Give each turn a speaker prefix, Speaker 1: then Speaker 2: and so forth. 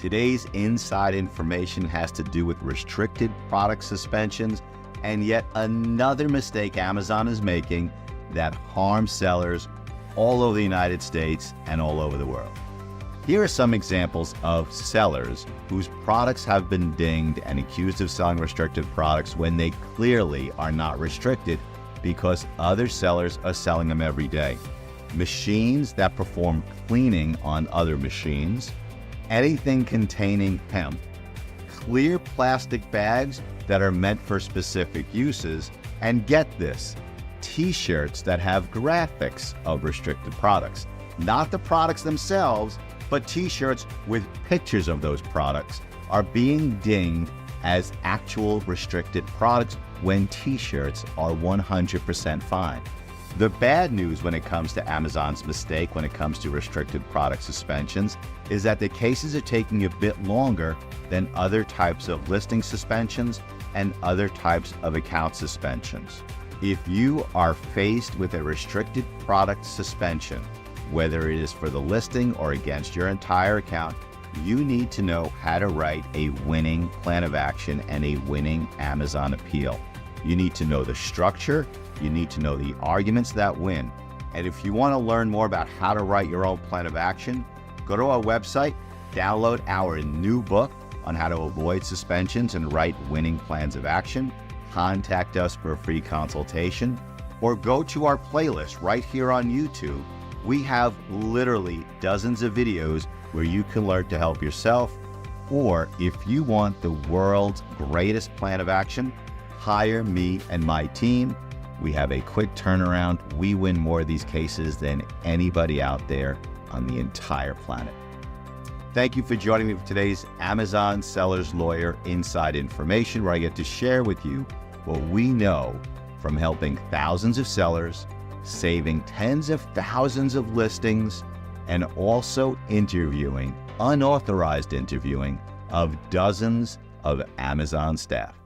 Speaker 1: Today's inside information has to do with restricted product suspensions and yet another mistake Amazon is making that harms sellers all over the United States and all over the world. Here are some examples of sellers whose products have been dinged and accused of selling restricted products when they clearly are not restricted because other sellers are selling them every day. Machines that perform cleaning on other machines, anything containing hemp, clear plastic bags that are meant for specific uses, and get this, t-shirts that have graphics of restricted products. Not the products themselves, but t-shirts with pictures of those products are being dinged as actual restricted products when t-shirts are 100% fine. The bad news when it comes to Amazon's mistake when it comes to restricted product suspensions is that the cases are taking a bit longer than other types of listing suspensions and other types of account suspensions. If you are faced with a restricted product suspension, whether it is for the listing or against your entire account, you need to know how to write a winning plan of action and a winning Amazon appeal. You need to know the structure, you need to know the arguments that win. And if you want to learn more about how to write your own plan of action, go to our website, download our new book on how to avoid suspensions and write winning plans of action, contact us for a free consultation, or go to our playlist right here on YouTube. We have literally dozens of videos where you can learn to help yourself, or if you want the world's greatest plan of action, hire me and my team. We have a quick turnaround. We win more of these cases than anybody out there on the entire planet. Thank you for joining me for today's Amazon Seller's Lawyer Inside Information, where I get to share with you what we know from helping thousands of sellers, saving tens of thousands of listings, and also interviewing, unauthorized interviewing, of dozens of Amazon staff.